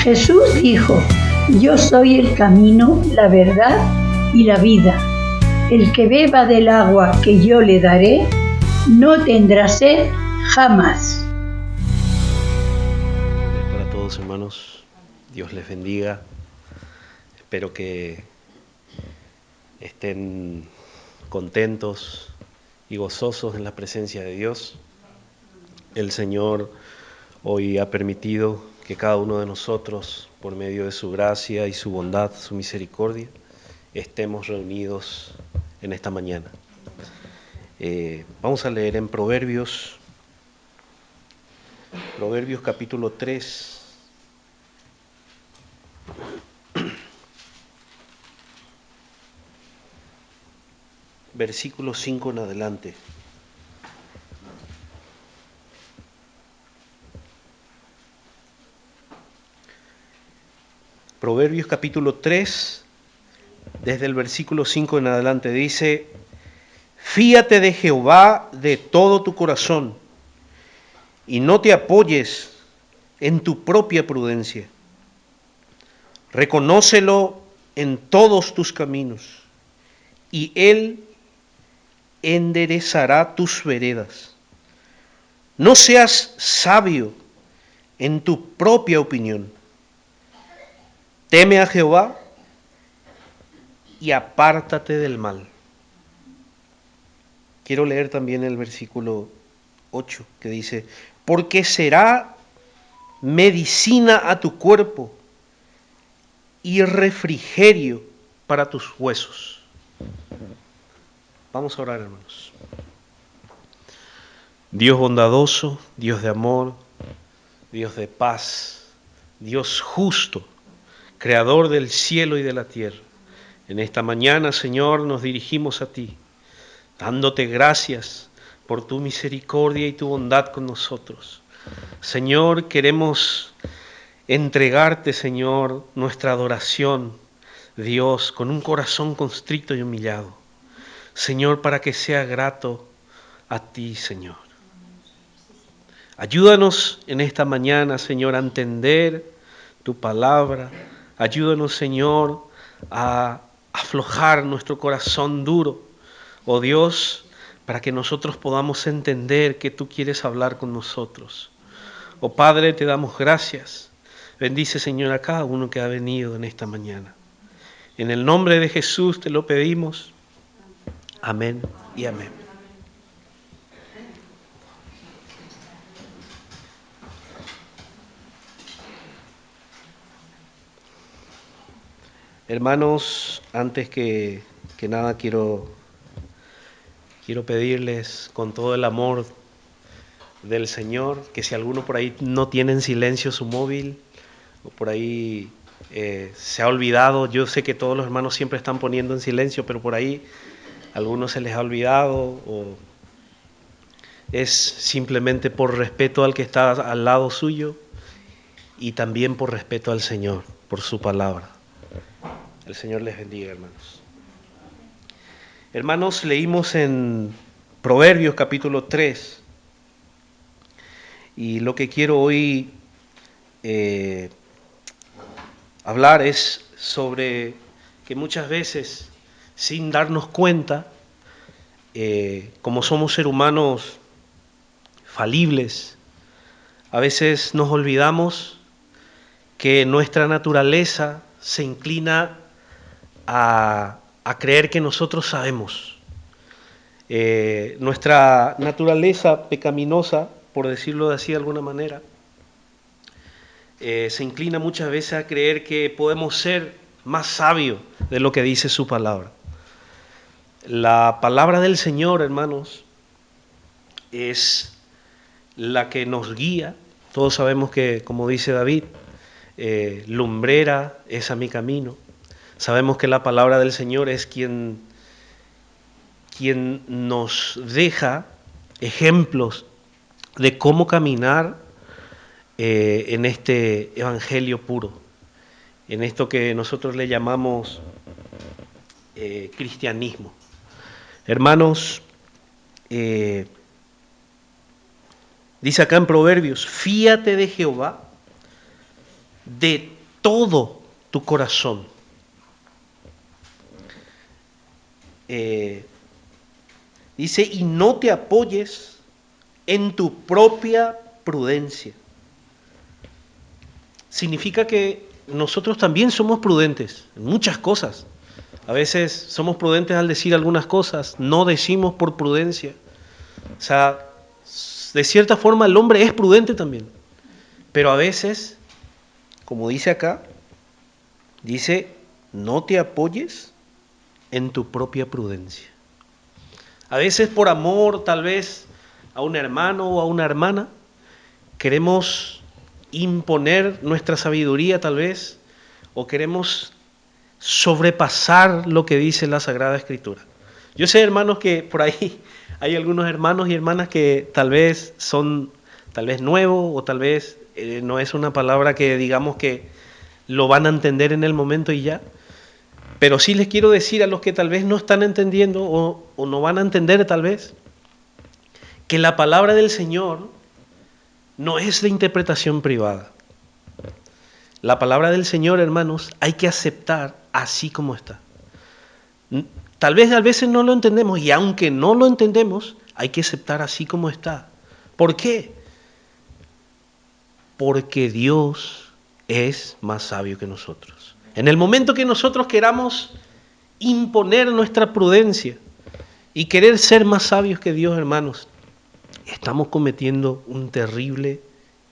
Jesús dijo: yo soy el camino, la verdad y la vida. El que beba del agua que yo le daré, no tendrá sed jamás. Para todos, hermanos, Dios les bendiga. Espero que estén contentos y gozosos en la presencia de Dios. El Señor hoy ha permitido que cada uno de nosotros, por medio de su gracia y su bondad, su misericordia, estemos reunidos en esta mañana. Vamos a leer en Proverbios capítulo 3. Versículo 5 en adelante. Proverbios capítulo 3, desde el versículo 5 en adelante, dice: fíate de Jehová de todo tu corazón, y no te apoyes en tu propia prudencia. Reconócelo en todos tus caminos, y Él enderezará tus veredas. No seas sabio en tu propia opinión. Teme a Jehová y apártate del mal. Quiero leer también el versículo 8 que dice: porque será medicina a tu cuerpo y refrigerio para tus huesos. Vamos a orar, hermanos. Dios bondadoso, Dios de amor, Dios de paz, Dios justo, Creador del cielo y de la tierra. En esta mañana, Señor, nos dirigimos a ti, dándote gracias por tu misericordia y tu bondad con nosotros. Señor, queremos entregarte, Señor, nuestra adoración, Dios, con un corazón constricto y humillado. Señor, para que sea grato a ti, Señor. Ayúdanos en esta mañana, Señor, a entender tu palabra. Ayúdanos, Señor, a aflojar nuestro corazón duro, oh Dios, para que nosotros podamos entender que tú quieres hablar con nosotros. Oh Padre, te damos gracias. Bendice, Señor, a cada uno que ha venido en esta mañana. En el nombre de Jesús te lo pedimos. Amén y amén. Hermanos, antes que nada quiero pedirles con todo el amor del Señor que si alguno por ahí no tiene en silencio su móvil o por ahí se ha olvidado, yo sé que todos los hermanos siempre están poniendo en silencio, pero por ahí a algunos se les ha olvidado o es simplemente por respeto al que está al lado suyo y también por respeto al Señor, por su palabra. El Señor les bendiga, hermanos. Hermanos, leímos en Proverbios capítulo 3 y lo que quiero hoy hablar es sobre que muchas veces, sin darnos cuenta, como somos seres humanos falibles, a veces nos olvidamos que nuestra naturaleza se inclina a creer que nosotros sabemos. Nuestra naturaleza pecaminosa, por decirlo así de alguna manera, se inclina muchas veces a creer que podemos ser más sabios de lo que dice su palabra. La palabra del Señor, hermanos, es la que nos guía. Todos sabemos que, como dice David, lumbrera es a mi camino. Sabemos que la palabra del Señor es quien nos deja ejemplos de cómo caminar en este evangelio puro, en esto que nosotros le llamamos cristianismo. Hermanos, dice acá en Proverbios: fíate de Jehová de todo tu corazón. Dice, y no te apoyes en tu propia prudencia. Significa que nosotros también somos prudentes en muchas cosas. A veces somos prudentes al decir algunas cosas, no decimos por prudencia. O sea, de cierta forma el hombre es prudente también. Pero a veces, como dice acá, dice, no te apoyes en tu propia prudencia. A veces por amor, tal vez, a un hermano o a una hermana, queremos imponer nuestra sabiduría tal vez, o queremos sobrepasar lo que dice la Sagrada Escritura. Yo sé, hermanos, que por ahí hay algunos hermanos y hermanas que tal vez son nuevos, o tal vez no es una palabra que digamos que lo van a entender en el momento y ya. Pero sí les quiero decir a los que tal vez no están entendiendo o no van a entender tal vez, que la palabra del Señor no es de interpretación privada. La palabra del Señor, hermanos, hay que aceptar así como está. Tal vez a veces no lo entendemos, y aunque no lo entendemos, hay que aceptar así como está. ¿Por qué? Porque Dios es más sabio que nosotros. En el momento que nosotros queramos imponer nuestra prudencia y querer ser más sabios que Dios, hermanos, estamos cometiendo un terrible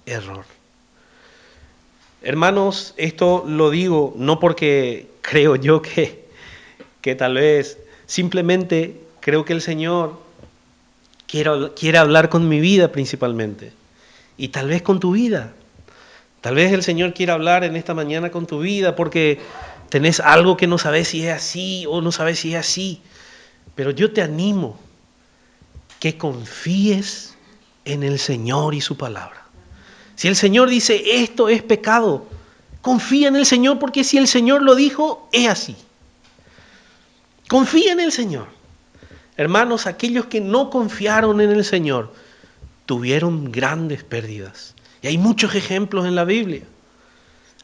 error. Hermanos, esto lo digo no porque creo yo que tal vez, simplemente creo que el Señor quiere hablar con mi vida principalmente, y tal vez con tu vida. Tal vez el Señor quiera hablar en esta mañana con tu vida porque tenés algo que no sabes si es así o no sabes si es así. Pero yo te animo que confíes en el Señor y su palabra. Si el Señor dice esto es pecado, confía en el Señor, porque si el Señor lo dijo, es así. Confía en el Señor. Hermanos, aquellos que no confiaron en el Señor tuvieron grandes pérdidas. Y hay muchos ejemplos en la Biblia.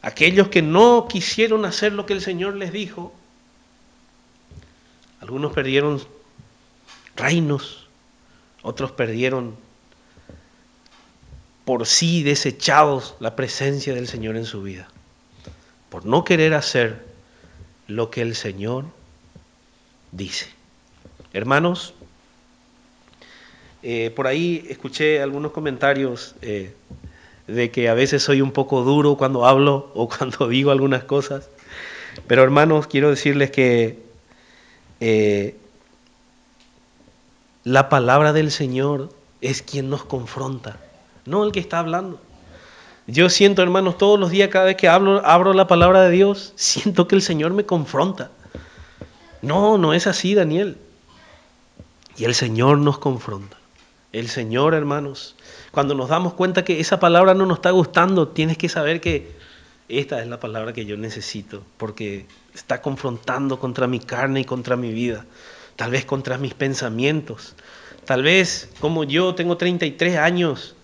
Aquellos que no quisieron hacer lo que el Señor les dijo, algunos perdieron reinos, otros perdieron por sí desechados la presencia del Señor en su vida, por no querer hacer lo que el Señor dice. Hermanos, por ahí escuché algunos comentarios de que a veces soy un poco duro cuando hablo o cuando digo algunas cosas, pero hermanos, quiero decirles que la palabra del Señor es quien nos confronta, no el que está hablando. Yo siento, hermanos, todos los días, cada vez que abro la palabra de Dios, siento que el Señor me confronta. No es así, Daniel. Y el Señor nos confronta. El Señor, hermanos, cuando nos damos cuenta que esa palabra no nos está gustando, tienes que saber que esta es la palabra que yo necesito, porque está confrontando contra mi carne y contra mi vida, tal vez contra mis pensamientos. Tal vez, como yo tengo 33 años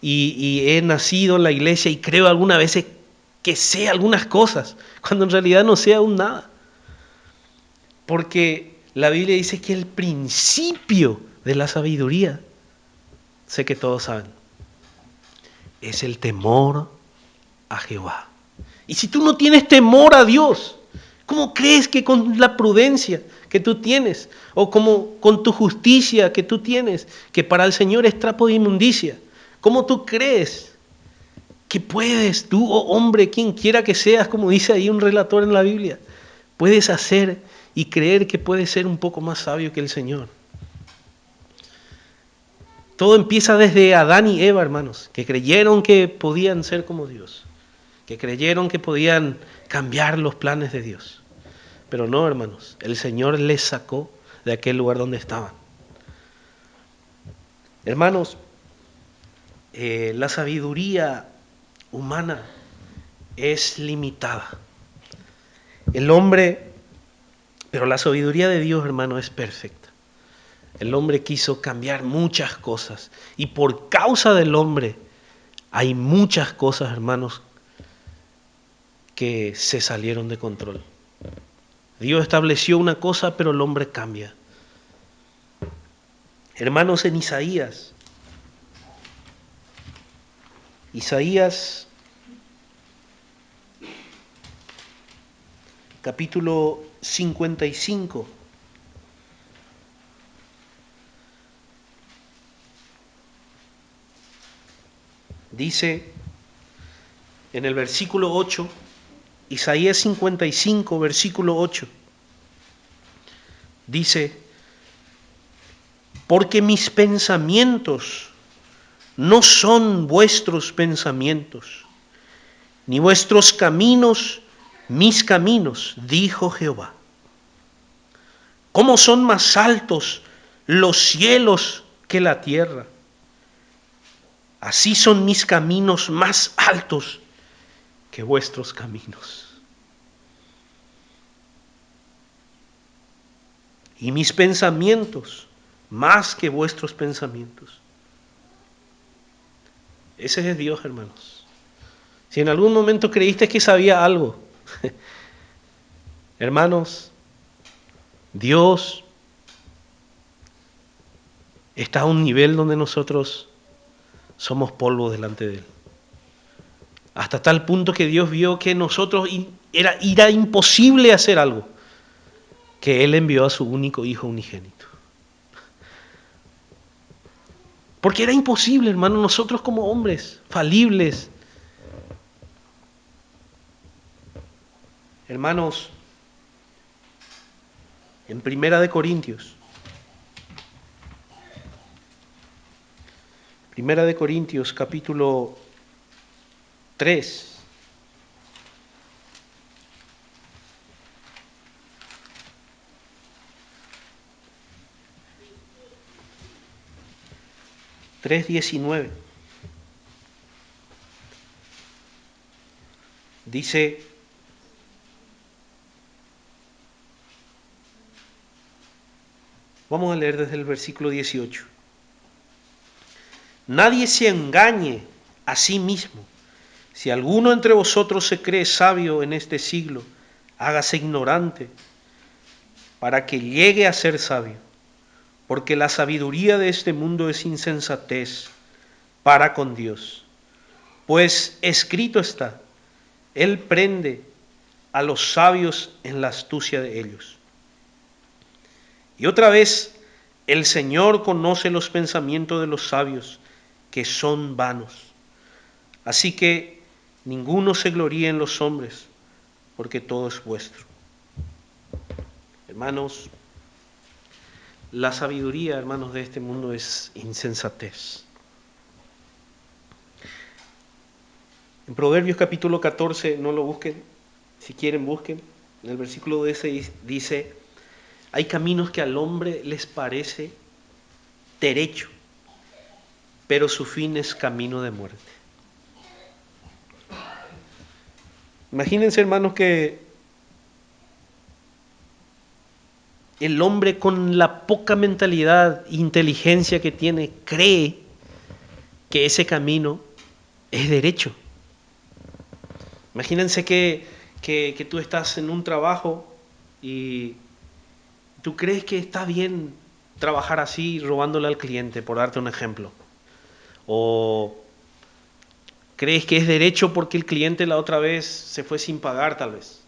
y he nacido en la iglesia y creo algunas veces que sé algunas cosas, cuando en realidad no sé aún nada. Porque la Biblia dice que el principio de la sabiduría, sé que todos saben, es el temor a Jehová. Y si tú no tienes temor a Dios, ¿cómo crees que con la prudencia que tú tienes, o como con tu justicia que tú tienes, que para el Señor es trapo de inmundicia, cómo tú crees que puedes, tú, oh hombre, quien quiera que seas, como dice ahí un relator en la Biblia, puedes hacer y creer que puedes ser un poco más sabio que el Señor? Todo empieza desde Adán y Eva, hermanos, que creyeron que podían ser como Dios, que creyeron que podían cambiar los planes de Dios. Pero no, hermanos, el Señor les sacó de aquel lugar donde estaban. Hermanos, la sabiduría humana es limitada. El hombre, pero la sabiduría de Dios, hermano, es perfecta. El hombre quiso cambiar muchas cosas, y por causa del hombre hay muchas cosas, hermanos, que se salieron de control. Dios estableció una cosa, pero el hombre cambia. Hermanos, en Isaías capítulo 55, dice en el versículo 8, Isaías 55, versículo 8, dice: porque mis pensamientos no son vuestros pensamientos, ni vuestros caminos mis caminos, dijo Jehová. ¿Cómo son más altos los cielos que la tierra? Así son mis caminos más altos que vuestros caminos, y mis pensamientos más que vuestros pensamientos. Ese es Dios, hermanos. Si en algún momento creíste que sabía algo, hermanos, Dios está a un nivel donde nosotros somos polvo delante de Él. Hasta tal punto que Dios vio que nosotros era imposible hacer algo, que Él envió a su único Hijo unigénito. Porque era imposible, hermano, nosotros como hombres falibles. Hermanos, en Primera de Corintios 1 capítulo 3, Tres 19, dice: vamos a leer desde el versículo 18. Nadie se engañe a sí mismo. Si alguno entre vosotros se cree sabio en este siglo, hágase ignorante para que llegue a ser sabio, porque la sabiduría de este mundo es insensatez para con Dios. Pues escrito está: Él prende a los sabios en la astucia de ellos. Y otra vez, el Señor conoce los pensamientos de los sabios, que son vanos. Así que ninguno se gloríe en los hombres, porque todo es vuestro. Hermanos, la sabiduría, hermanos, de este mundo es insensatez. En Proverbios capítulo 14, no lo busquen, si quieren busquen, en el versículo 10 dice: hay caminos que al hombre les parece derecho, pero su fin es camino de muerte. Imagínense, hermanos, que el hombre, con la poca mentalidad e inteligencia que tiene, cree que ese camino es derecho. Imagínense que tú estás en un trabajo y tú crees que está bien trabajar así, robándole al cliente, por darte un ejemplo. O crees que es derecho porque el cliente la otra vez se fue sin pagar, tal vez.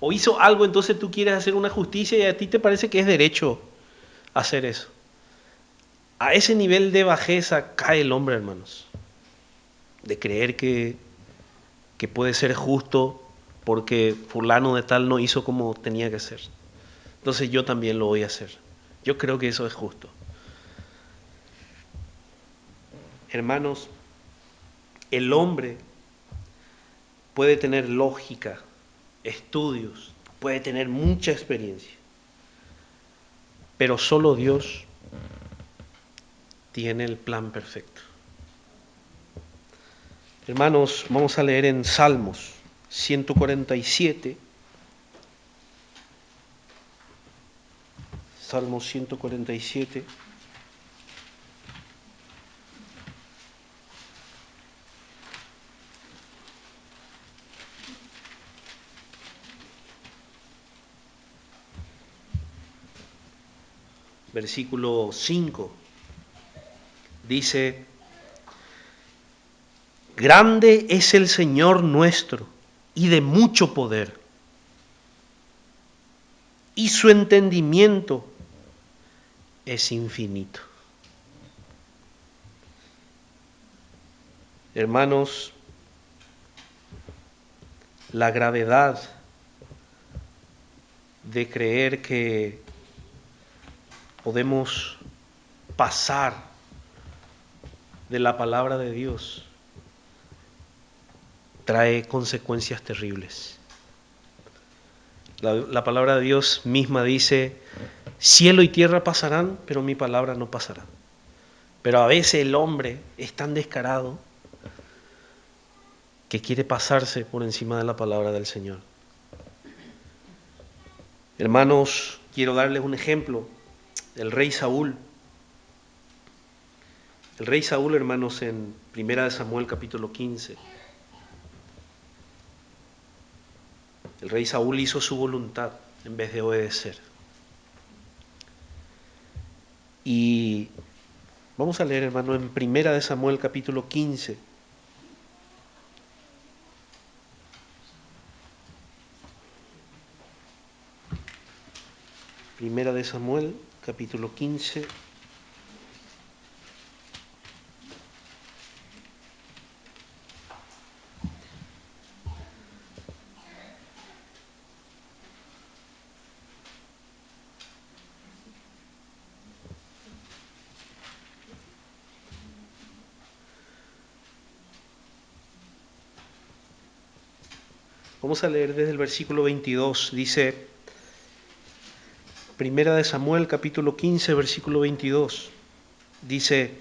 O hizo algo, entonces tú quieres hacer una justicia y a ti te parece que es derecho hacer eso. A ese nivel de bajeza cae el hombre, hermanos. De creer que puede ser justo porque fulano de tal no hizo como tenía que ser. Entonces yo también lo voy a hacer. Yo creo que eso es justo. Hermanos, el hombre puede tener lógica, estudios, puede tener mucha experiencia, pero solo Dios tiene el plan perfecto. Hermanos, vamos a leer en Salmos 147. Salmos 147. versículo 5, dice: grande es el Señor nuestro y de mucho poder, y su entendimiento es infinito. Hermanos, la gravedad de creer que podemos pasar de la palabra de Dios trae consecuencias terribles. La palabra de Dios misma dice: cielo y tierra pasarán, pero mi palabra no pasará. Pero a veces el hombre es tan descarado que quiere pasarse por encima de la palabra del Señor. Hermanos, quiero darles un ejemplo. El rey Saúl. El rey Saúl, hermanos, en 1 Samuel capítulo 15. El rey Saúl hizo su voluntad en vez de obedecer. Y vamos a leer, hermano, en 1 Samuel capítulo 15. Primera de Samuel capítulo 15. Vamos a leer desde el versículo 22. Dice, Primera de Samuel, capítulo 15, versículo 22. Dice,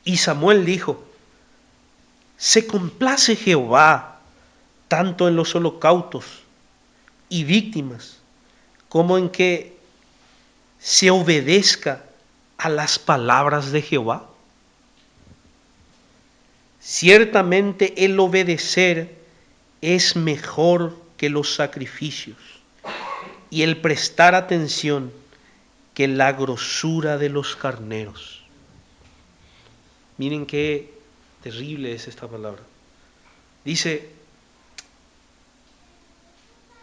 y Samuel dijo: se complace Jehová tanto en los holocaustos y víctimas, como en que se obedezca a las palabras de Jehová. Ciertamente el obedecer es mejor que los sacrificios, y el prestar atención que la grosura de los carneros. Miren qué terrible es esta palabra. Dice,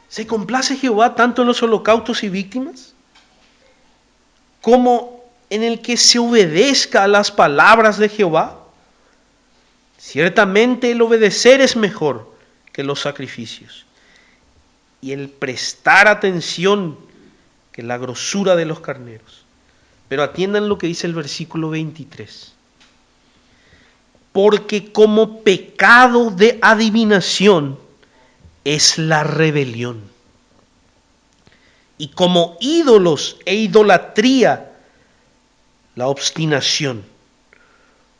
¿se complace Jehová tanto en los holocaustos y víctimas, como en el que se obedezca a las palabras de Jehová? Ciertamente el obedecer es mejor que los sacrificios, y el prestar atención que la grosura de los carneros. Pero atiendan lo que dice el versículo 23. Porque como pecado de adivinación es la rebelión, y como ídolos e idolatría la obstinación.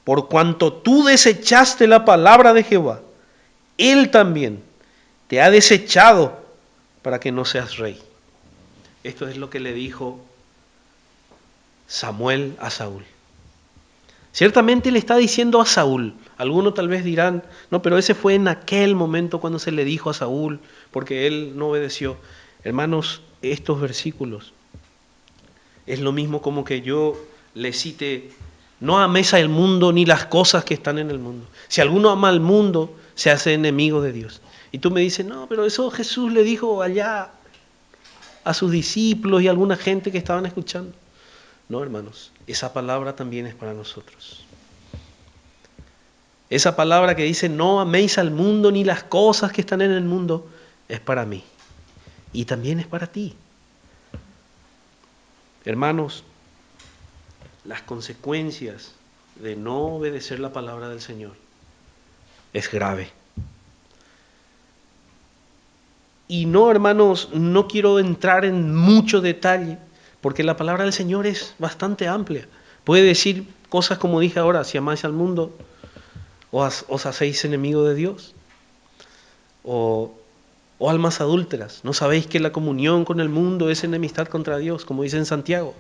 Por cuanto tú desechaste la palabra de Jehová, Él también te ha desechado para que no seas rey. Esto es lo que le dijo Samuel a Saúl. Ciertamente le está diciendo a Saúl. Algunos tal vez dirán, no, pero ese fue en aquel momento cuando se le dijo a Saúl, porque él no obedeció. Hermanos, estos versículos es lo mismo como que yo le cite: no améis al mundo ni las cosas que están en el mundo. Si alguno ama al mundo, se hace enemigo de Dios. Y tú me dices, no, pero eso Jesús le dijo allá a sus discípulos y a alguna gente que estaban escuchando. No, hermanos, esa palabra también es para nosotros. Esa palabra que dice, no améis al mundo ni las cosas que están en el mundo, es para mí. Y también es para ti. Hermanos, las consecuencias de no obedecer la palabra del Señor es grave. Y no, hermanos, no quiero entrar en mucho detalle, porque la palabra del Señor es bastante amplia. Puede decir cosas como dije ahora: si amáis al mundo, os hacéis enemigo de Dios. O almas adúlteras, ¿no sabéis que la comunión con el mundo es enemistad contra Dios? Como dice en Santiago.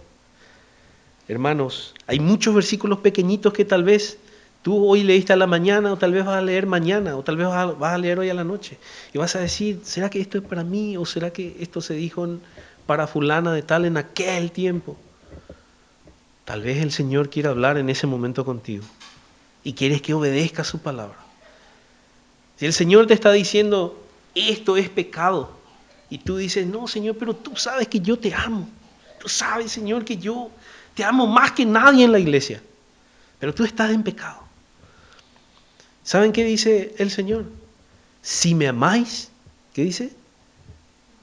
Hermanos, hay muchos versículos pequeñitos que tal vez tú hoy leíste a la mañana, o tal vez vas a leer mañana, o tal vez vas a leer hoy a la noche. Y vas a decir, ¿será que esto es para mí? ¿O será que esto se dijo para fulana de tal en aquel tiempo? Tal vez el Señor quiera hablar en ese momento contigo y quieres que obedezcas su palabra. Si el Señor te está diciendo, esto es pecado, y tú dices, no, Señor, pero tú sabes que yo te amo. Tú sabes, Señor, que yo te amo más que nadie en la iglesia. Pero tú estás en pecado. ¿Saben qué dice el Señor? Si me amáis, ¿qué dice?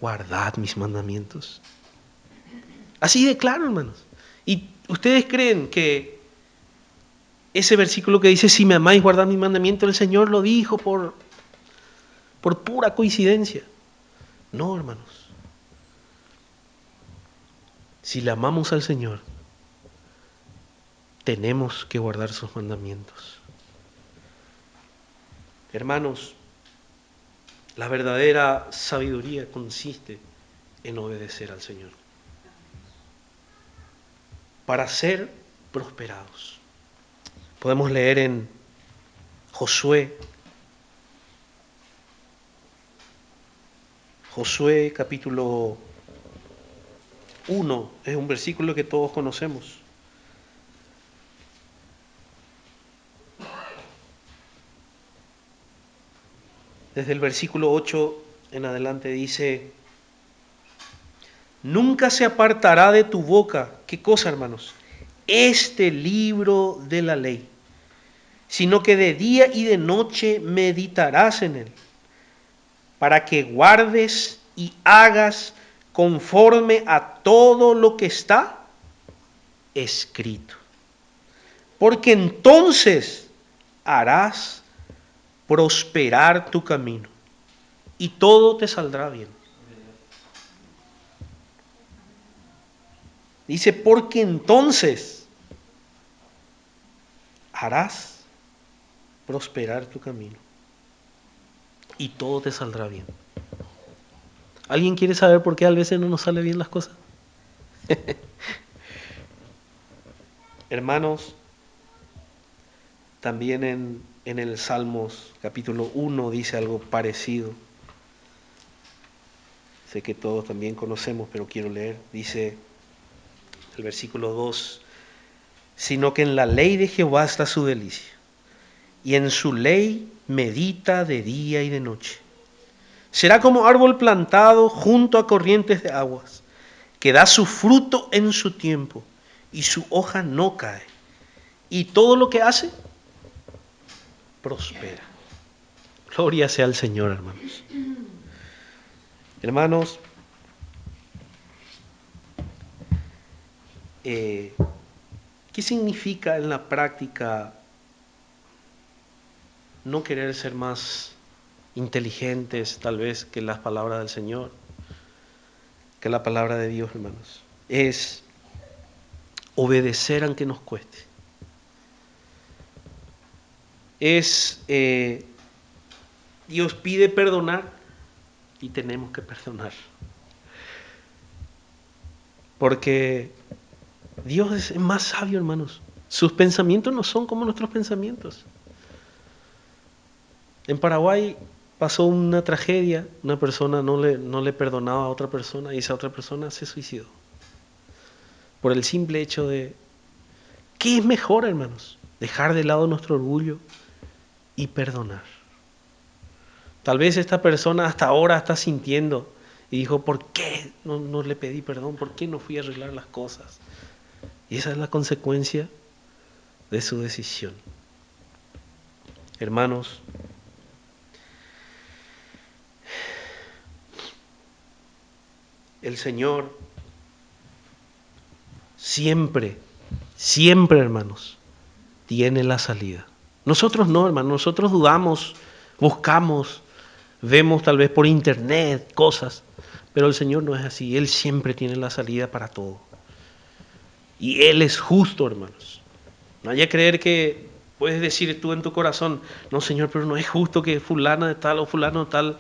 Guardad mis mandamientos. Así de claro, hermanos. ¿Y ustedes creen que ese versículo que dice, si me amáis, guardad mis mandamientos, el Señor lo dijo por pura coincidencia? No, hermanos. Si le amamos al Señor, tenemos que guardar sus mandamientos. Hermanos, la verdadera sabiduría consiste en obedecer al Señor para ser prosperados. Podemos leer en Josué capítulo 1, es un versículo que todos conocemos. Desde el versículo 8 en adelante dice, nunca se apartará de tu boca, ¿qué cosa, hermanos? Este libro de la ley, sino que de día y de noche meditarás en él, para que guardes y hagas conforme a todo lo que está escrito. Porque entonces harás prosperar tu camino y todo te saldrá bien. Dice, porque entonces harás prosperar tu camino y todo te saldrá bien. ¿Alguien quiere saber por qué a veces no nos salen bien las cosas? Hermanos, también en el Salmos capítulo 1 dice algo parecido. Sé que todos también conocemos, pero quiero leer. Dice el versículo 2, sino que en la ley de Jehová está su delicia, y en su ley medita de día y de noche. Será como árbol plantado junto a corrientes de aguas, que da su fruto en su tiempo, y su hoja no cae. Y todo lo que hace, prospera. Gloria sea al Señor, hermanos. Hermanos, ¿qué significa en la práctica no querer ser más inteligentes, tal vez, que las palabras del Señor, que la palabra de Dios, hermanos? Es obedecer aunque nos cueste. Dios pide perdonar y tenemos que perdonar. Porque Dios es más sabio, hermanos. Sus pensamientos no son como nuestros pensamientos. En Paraguay pasó una tragedia, una persona no le perdonaba a otra persona y esa otra persona se suicidó. Por el simple hecho de, ¿qué es mejor, hermanos? Dejar de lado nuestro orgullo y perdonar. Tal vez esta persona hasta ahora está sintiendo y dijo, ¿por qué no le pedí perdón? ¿Por qué no fui a arreglar las cosas? Y esa es la consecuencia de su decisión. Hermanos, el Señor siempre, hermanos, tiene la salida. Nosotros no, hermanos, nosotros dudamos, buscamos, vemos tal vez por internet cosas, pero el Señor no es así. Él siempre tiene la salida para todo. Y Él es justo, hermanos. No haya creer que puedes decir tú en tu corazón, no, Señor, pero no es justo que fulana de tal o fulano de tal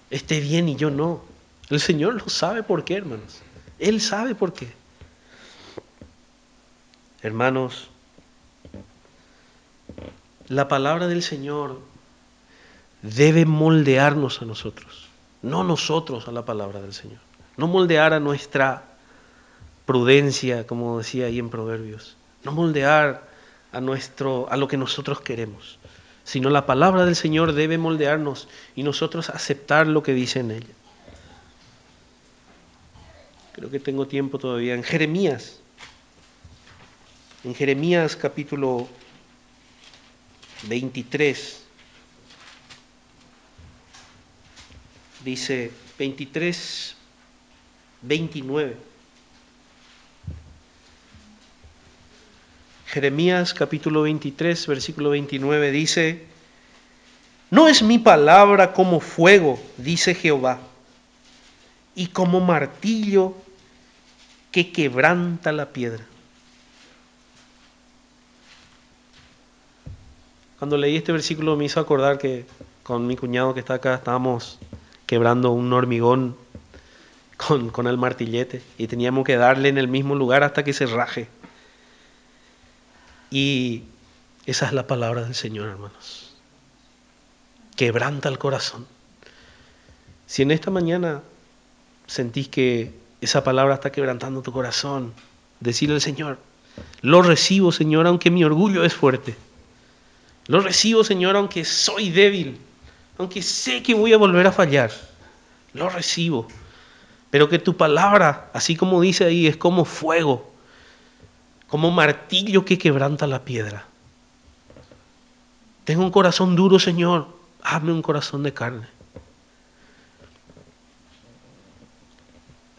esté bien y yo no. El Señor lo sabe por qué, hermanos. Él sabe por qué. Hermanos, la palabra del Señor debe moldearnos a nosotros, no nosotros a la palabra del Señor. No moldear a nuestra prudencia, como decía ahí en Proverbios. No moldear a lo que nosotros queremos, sino la palabra del Señor debe moldearnos y nosotros aceptar lo que dice en ella. Creo que tengo tiempo todavía. En Jeremías capítulo 23, dice 23, 29. Jeremías capítulo 23, versículo 29 dice: no es mi palabra como fuego, dice Jehová, y como martillo que quebranta la piedra. Cuando leí este versículo me hizo acordar que con mi cuñado que está acá estábamos quebrando un hormigón con el martillete y teníamos que darle en el mismo lugar hasta que se raje. Y esa es la palabra del Señor, hermanos. Quebranta el corazón. Si en esta mañana sentís que esa palabra está quebrantando tu corazón, decirle al Señor: lo recibo, Señor, aunque mi orgullo es fuerte. Lo recibo, Señor, aunque soy débil, aunque sé que voy a volver a fallar. Lo recibo. Pero que tu palabra, así como dice ahí, es como fuego, como martillo que quebranta la piedra. Tengo un corazón duro, Señor, hazme un corazón de carne.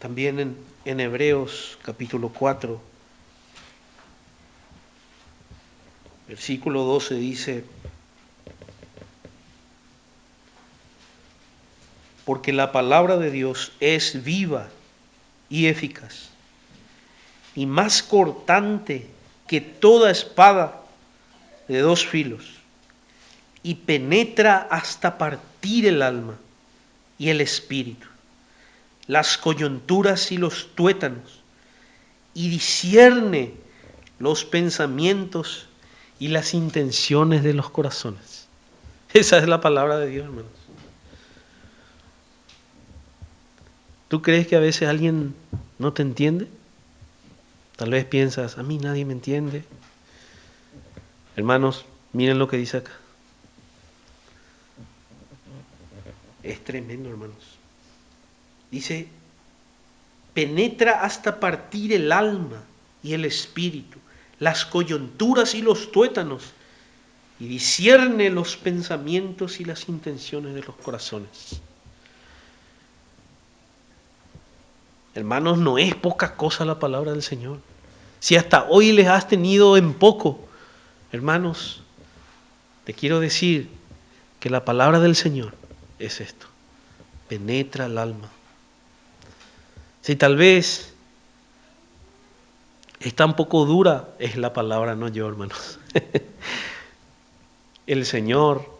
También en Hebreos capítulo 4, versículo 12 dice: porque la palabra de Dios es viva y eficaz, y más cortante que toda espada de dos filos, y penetra hasta partir el alma y el espíritu, las coyunturas y los tuétanos, y discierne los pensamientos y las intenciones de los corazones. Esa es la palabra de Dios, hermanos. ¿Tú crees que a veces alguien no te entiende? Tal vez piensas: a mí nadie me entiende. Hermanos, miren lo que dice acá. Es tremendo, hermanos. Dice: penetra hasta partir el alma y el espíritu, las coyunturas y los tuétanos, y discierne los pensamientos y las intenciones de los corazones. Hermanos, no es poca cosa la palabra del Señor. Si hasta hoy les has tenido en poco, hermanos, te quiero decir que la palabra del Señor es esto: penetra el alma. Si tal vez está un poco dura, es la palabra, no yo, hermanos. El Señor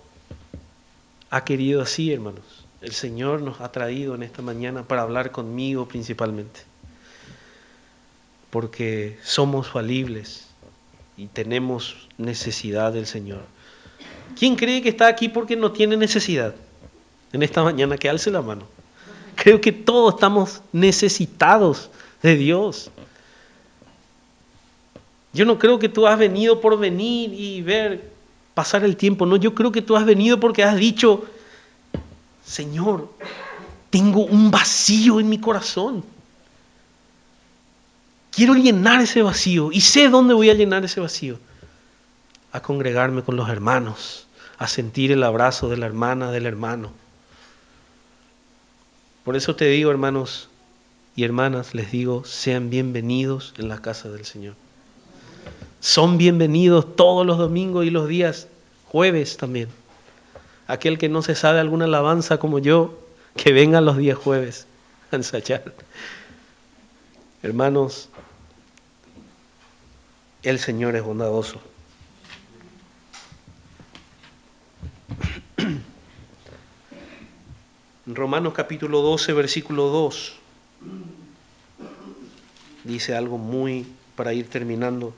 ha querido así, hermanos. El Señor nos ha traído en esta mañana para hablar conmigo principalmente, porque somos falibles y tenemos necesidad del Señor. ¿Quién cree que está aquí porque no tiene necesidad? En esta mañana, que alce la mano. Creo que todos estamos necesitados de Dios. Yo no creo que tú has venido por venir y ver pasar el tiempo. No, yo creo que tú has venido porque has dicho: Señor, tengo un vacío en mi corazón. Quiero llenar ese vacío y sé dónde voy a llenar ese vacío. A congregarme con los hermanos, a sentir el abrazo de la hermana, del hermano. Por eso te digo, hermanos y hermanas, les digo: sean bienvenidos en la casa del Señor. Son bienvenidos todos los domingos y los días jueves también. Aquel que no se sabe alguna alabanza como yo, que venga los días jueves a ensayar. Hermanos, el Señor es bondadoso. En Romanos capítulo 12, versículo 2, dice algo muy, para ir terminando.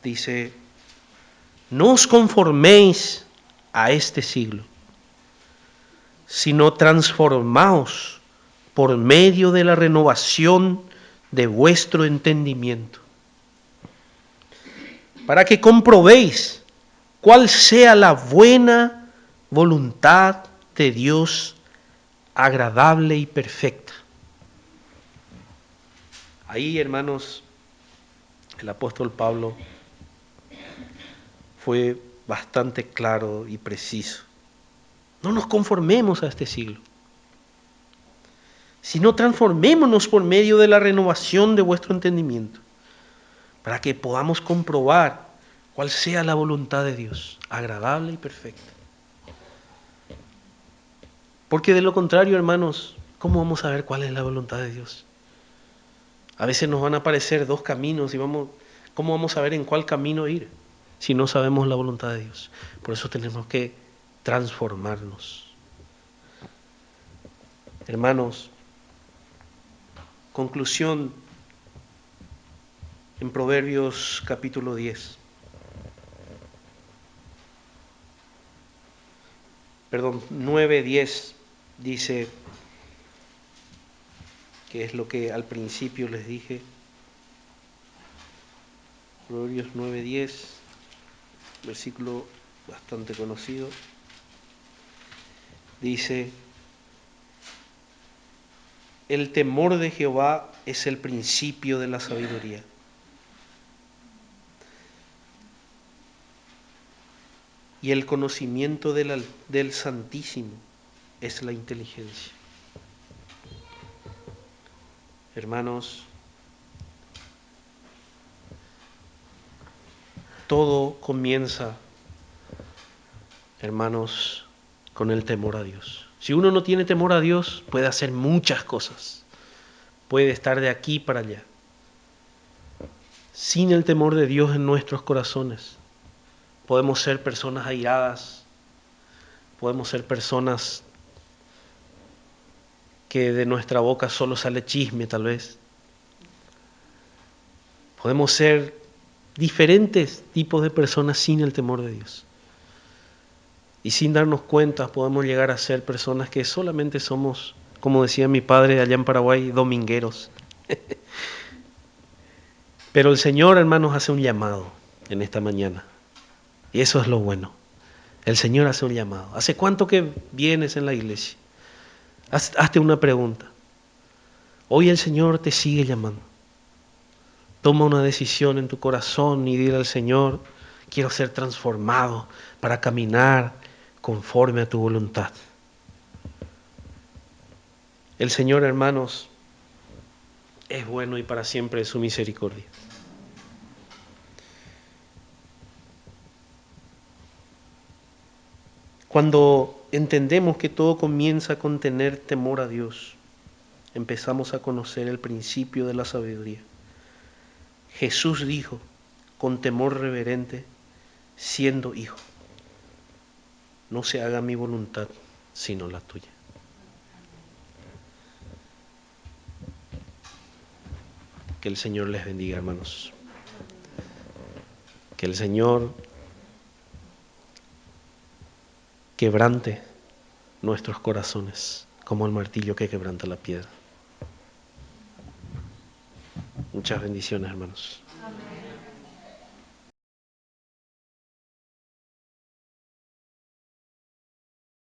Dice: no os conforméis a este siglo, sino transformaos por medio de la renovación de vuestro entendimiento, para que comprobéis cuál sea la buena voluntad de Dios, agradable y perfecta. Ahí, hermanos, el apóstol Pablo fue bastante claro y preciso. No nos conformemos a este siglo, sino transformémonos por medio de la renovación de vuestro entendimiento, para que podamos comprobar cuál sea la voluntad de Dios, agradable y perfecta. Porque de lo contrario, hermanos, ¿cómo vamos a ver cuál es la voluntad de Dios? A veces nos van a aparecer dos caminos y ¿cómo vamos a ver en cuál camino ir si no sabemos la voluntad de Dios? Por eso tenemos que transformarnos. Hermanos, conclusión en Proverbios capítulo 10. 9:10 dice, que es lo que al principio les dije. Proverbios 9:10, versículo bastante conocido. Dice, el temor de Jehová es el principio de la sabiduría. Y el conocimiento del Santísimo es la inteligencia. Hermanos, todo comienza, hermanos, con el temor a Dios. Si uno no tiene temor a Dios, puede hacer muchas cosas. Puede estar de aquí para allá. Sin el temor de Dios en nuestros corazones, podemos ser personas airadas, podemos ser personas que de nuestra boca solo sale chisme tal vez. Podemos ser diferentes tipos de personas sin el temor de Dios. Y sin darnos cuenta podemos llegar a ser personas que solamente somos, como decía mi padre allá en Paraguay, domingueros. Pero el Señor, hermanos, hace un llamado en esta mañana. Y eso es lo bueno. El Señor hace un llamado. ¿Hace cuánto que vienes en la iglesia? Hazte una pregunta. Hoy el Señor te sigue llamando. Toma una decisión en tu corazón y dile al Señor, quiero ser transformado para caminar conforme a tu voluntad. El Señor, hermanos, es bueno y para siempre es su misericordia. Cuando entendemos que todo comienza con tener temor a Dios, empezamos a conocer el principio de la sabiduría. Jesús dijo, con temor reverente, siendo hijo, no se haga mi voluntad, sino la tuya. Que el Señor les bendiga, hermanos. Que el Señor quebrante nuestros corazones como el martillo que quebranta la piedra. Muchas bendiciones, hermanos.